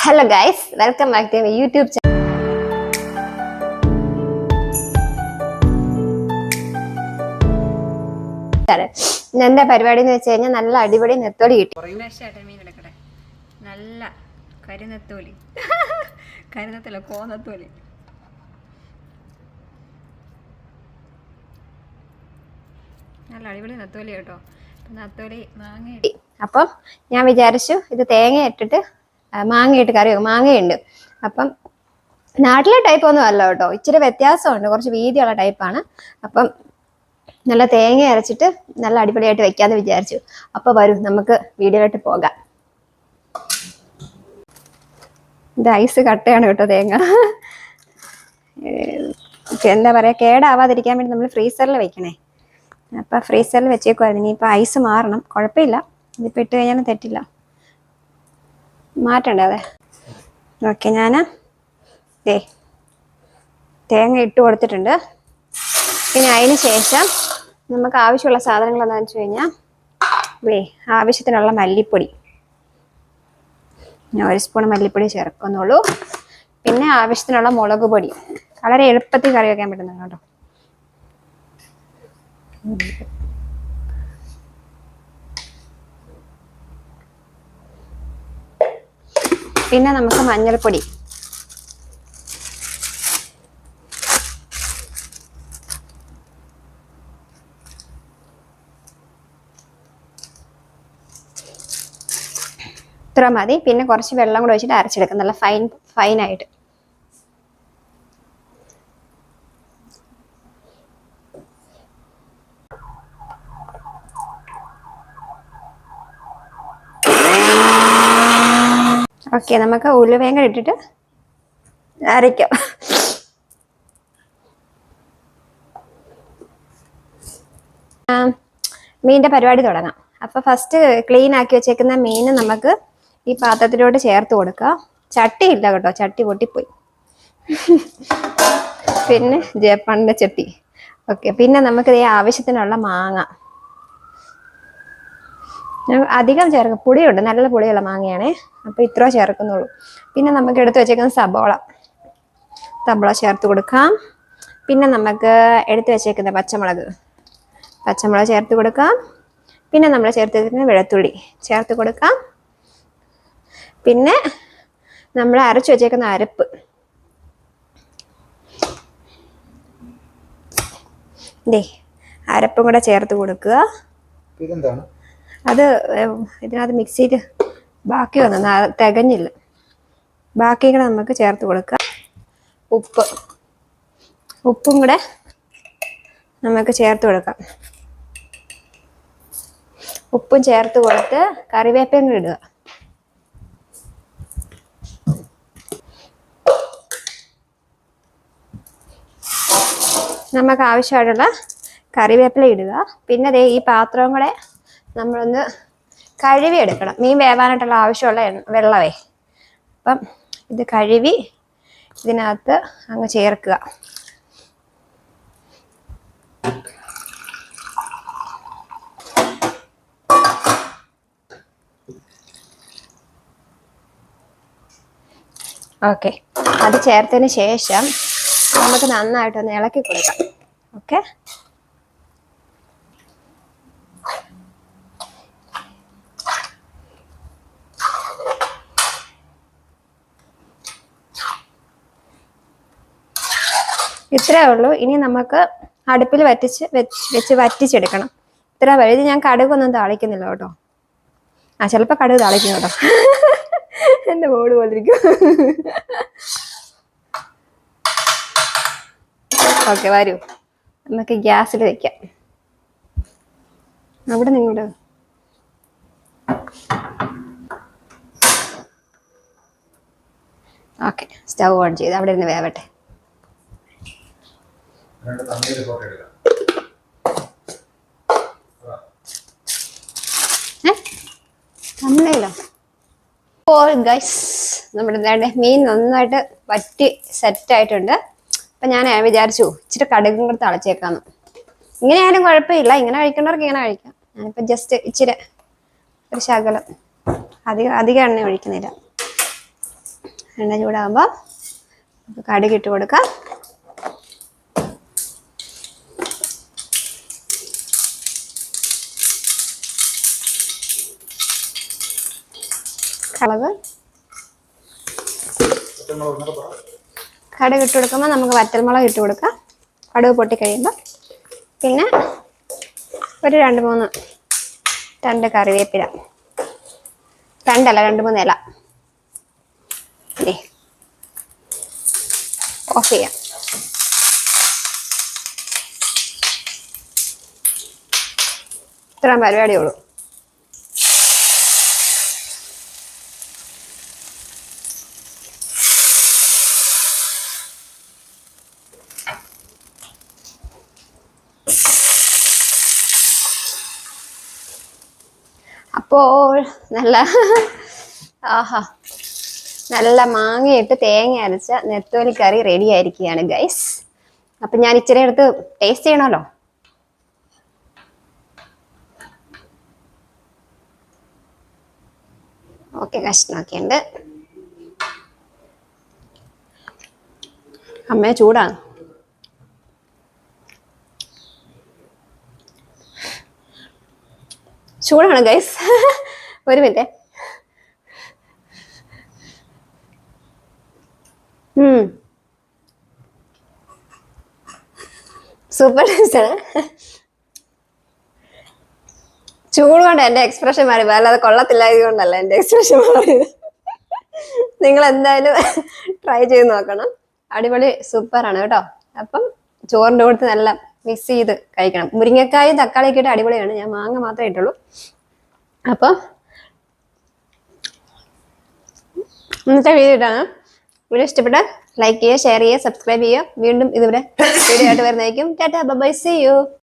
Hello guys, welcome back to my YouTube channel. എന്താ പരിപാടി എന്ന് വെച്ച് കഴിഞ്ഞാൽ നല്ല അടിപൊളി നെത്തോലി കിട്ടി. നല്ല കരിനെത്തോലി കരിനെത്തല കോന്നത്തോലി നല്ല അടിപൊളി നെത്തോലി കേട്ടോ. നെത്തോലി മാങ്ങ. അപ്പം ഞാൻ വിചാരിച്ചു ഇത് തേങ്ങ ഇട്ടിട്ട് മാങ്ങയിട്ട് കറി വെക്കും. മാങ്ങയുണ്ട്. അപ്പം നാട്ടിലെ ടൈപ്പ് ഒന്നും അല്ല കേട്ടോ, ഇച്ചിരി വ്യത്യാസമുണ്ട്, കുറച്ച് വീതിയുള്ള ടൈപ്പാണ്. അപ്പം നല്ല തേങ്ങ അരച്ചിട്ട് നല്ല അടിപൊളിയായിട്ട് വെക്കാന്ന് വിചാരിച്ചു. അപ്പൊ വരും നമുക്ക് വീഡിയോയിലോട്ട് പോകാം. ഇത് ഐസ് കട്ടയാണ് കേട്ടോ തേങ്ങ. എന്താ പറയാ, കേടാവാതിരിക്കാൻ വേണ്ടി നമ്മൾ ഫ്രീസറിൽ വെക്കണേ. അപ്പൊ ഫ്രീസറിൽ വെച്ചേക്കുമായിരുന്നു. ഇനിയിപ്പോൾ ഐസ് മാറണം. കുഴപ്പമില്ല, ഇതിപ്പോൾ ഇട്ട് കഴിഞ്ഞാൽ തെറ്റില്ല, മാറ്റണ്ടേ അതെ. ഓക്കെ, ഞാൻ തേങ്ങ ഇട്ട് കൊടുത്തിട്ടുണ്ട്. പിന്നെ അതിന് ശേഷം നമുക്ക് ആവശ്യമുള്ള സാധനങ്ങൾ എന്താണെന്ന് വെച്ച് കഴിഞ്ഞാൽ ആവശ്യത്തിനുള്ള മല്ലിപ്പൊടി, ഞാൻ 1 സ്പൂൺ മല്ലിപ്പൊടി ചേർക്കുന്നുള്ളൂ. പിന്നെ ആവശ്യത്തിനുള്ള മുളക് പൊടി, വളരെ എളുപ്പത്തിൽ കറി വെക്കാൻ പറ്റുന്നുണ്ട് കേട്ടോ. പിന്നെ നമുക്ക് മഞ്ഞൾപ്പൊടി, ഇത്ര മതി. പിന്നെ കുറച്ച് വെള്ളം കൂടെ വെച്ചിട്ട് അരച്ചെടുക്കും നല്ല ഫൈനായിട്ട്. ഓക്കെ, നമുക്ക് ഉലുവേങ്ങ ഇട്ടിട്ട് അരയ്ക്കാം. മീനിന്റെ പരിപാടി തുടങ്ങാം. അപ്പൊ ഫസ്റ്റ് ക്ലീൻ ആക്കി വെച്ചേക്കുന്ന മീൻ നമുക്ക് ഈ പാത്രത്തിലോട്ട് ചേർത്ത് കൊടുക്കുക. ചട്ടി ഇല്ല കേട്ടോ, ചട്ടി പൊട്ടിപ്പോയി. പിന്നെ ജപ്പാനിന്റെ ചട്ടി. ഓക്കെ, പിന്നെ നമുക്ക് ഈ ആവശ്യത്തിനുള്ള മാങ്ങ അധികം ചേർക്കും. പുളിയുണ്ട്, നല്ല പുളിയുള്ള മാങ്ങയാണേ. അപ്പൊ ഇത്ര ചേർക്കുന്നുള്ളൂ. പിന്നെ നമുക്ക് എടുത്തു വെച്ചേക്കുന്ന സബോള ചേർത്ത് കൊടുക്കാം. പിന്നെ നമുക്ക് എടുത്തു വെച്ചേക്കുന്ന പച്ചമുളക് ചേർത്ത് കൊടുക്കാം. പിന്നെ നമ്മൾ ചേർത്ത് വെച്ചിരിക്കുന്ന വെളുത്തുള്ളി ചേർത്ത് കൊടുക്കാം. പിന്നെ നമ്മൾ അരച്ചു വെച്ചേക്കുന്ന അരപ്പ്, അരപ്പും കൂടെ ചേർത്ത് കൊടുക്കുക. അത് ഇതിനകത്ത് മിക്സിയിൽ ബാക്കി വന്നു, തികഞ്ഞില്ല. ബാക്കി കൂടെ നമുക്ക് ചേർത്ത് കൊടുക്കുക. ഉപ്പും കൂടെ നമുക്ക് ചേർത്ത് കൊടുക്കാം. ഉപ്പും ചേർത്ത് കൊടുത്ത് കറിവേപ്പയും കൂടി ഇടുക. നമുക്ക് ആവശ്യമായിട്ടുള്ള കറിവേപ്പില ഇടുക. പിന്നെ ഈ പാത്രവും കൂടെ നമ്മളൊന്ന് കഴുകി എടുക്കണം. മീൻ വേവാനായിട്ടുള്ള ആവശ്യമുള്ള വെള്ളമേ. അപ്പം ഇത് കഴുകി ഇതിനകത്ത് അങ്ങ് ചേർക്കുക. ഓക്കെ, അത് ചേർത്തതിന് ശേഷം നമുക്ക് നന്നായിട്ടൊന്ന് ഇളക്കി കൊടുക്കാം. ഓക്കെ, ഇത്രേ ഉള്ളൂ. ഇനി നമുക്ക് അടുപ്പിൽ വെച്ച് വറ്റിച്ചെടുക്കണം. ഇത്ര വഴി ഞാൻ കടുകൊന്നും താളിക്കുന്നില്ല കേട്ടോ. ചിലപ്പോൾ കടുക് താളിക്കും കേട്ടോ. എന്റെ മോട് പോലിരിക്കും. ഓക്കെ, വരൂ, നമുക്ക് ഗ്യാസിൽ വെക്കാം. അവിടെ നിങ്ങോട്ട് ഓക്കെ, സ്റ്റൗ ഓൺ ചെയ്ത് അവിടെ ഇരുന്ന് വേവട്ടെ. തമിഴിലോ? ഗൈസ്, നമ്മുടെ മീൻ നന്നായിട്ട് വറ്റി സെറ്റായിട്ടുണ്ട്. അപ്പം ഞാൻ വിചാരിച്ചു ഇച്ചിരി കടുകും കൂടെ തളച്ചേക്കാന്ന്. ഇങ്ങനെ ആയാലും കുഴപ്പമില്ല, ഇങ്ങനെ കഴിക്കേണ്ടവർക്ക് ഇങ്ങനെ കഴിക്കാം. ഞാനിപ്പോൾ ജസ്റ്റ് ഇച്ചിരി ഒരു ശകലം, അധികം എണ്ണ ഒഴിക്കുന്നില്ല. എണ്ണ ചൂടാകുമ്പോൾ കടുക് ഇട്ട് കൊടുക്കാം. കടുക് ഇട്ട് കൊടുക്കുമ്പോൾ നമുക്ക് വറ്റൽമുളക് ഇട്ട് കൊടുക്കാം. കടുക് പൊട്ടിക്കഴിയുമ്പോൾ പിന്നെ ഒരു 2 കറിവേപ്പില, 2-3 ഇല ഓഫ് ചെയ്യാം. ഇത്രയും പരിപാടിയുള്ളൂ. അപ്പോൾ നല്ല മാങ്ങയിട്ട് തേങ്ങ അരച്ച നെത്തോലി കറി റെഡി ആയിരിക്കുകയാണ് ഗൈസ്. അപ്പം ഞാൻ ഇച്ചിരി എടുത്ത് ടേസ്റ്റ് ചെയ്യണമല്ലോ. ഓക്കെ, കഷ്ണമൊക്കെ ഉണ്ട്. അമ്മേ ചൂടാണ്. ചൂടാണ് ഗൈസ്. ഒരു മിനിറ്റ്. സൂപ്പർ ടേസ്റ്റ് ആണ്. ചൂട് കൊണ്ട് എൻ്റെ എക്സ്പ്രഷൻ മാറി, അല്ലാതെ കൊള്ളത്തില്ലായത് കൊണ്ടല്ല എൻ്റെ എക്സ്പ്രഷൻ മാറിയത്. നിങ്ങൾ എന്തായാലും ട്രൈ ചെയ്ത് നോക്കണം. അടിപൊളി സൂപ്പറാണ് കേട്ടോ. അപ്പം ചോറിൻ്റെ കൂടെ നല്ല മിക്സ് ചെയ്ത് കഴിക്കണം. മുരിങ്ങക്കായും തക്കാളിയൊക്കെ ഇട്ട് അടിപൊളിയാണ്. ഞാൻ മാങ്ങ മാത്രമേ ഇട്ടുള്ളൂ. അപ്പം ഇന്നത്തെ വീഡിയോ ഇട്ടാണ്. വീഡിയോ ഇഷ്ടപ്പെട്ടാൽ ലൈക്ക് ചെയ്യുക, ഷെയർ ചെയ്യുക, സബ്സ്ക്രൈബ് ചെയ്യുക. വീണ്ടും ഇതുവരെ വീഡിയോ ആയിട്ട് വരുന്നതായിരിക്കും. Tata, bye, see U.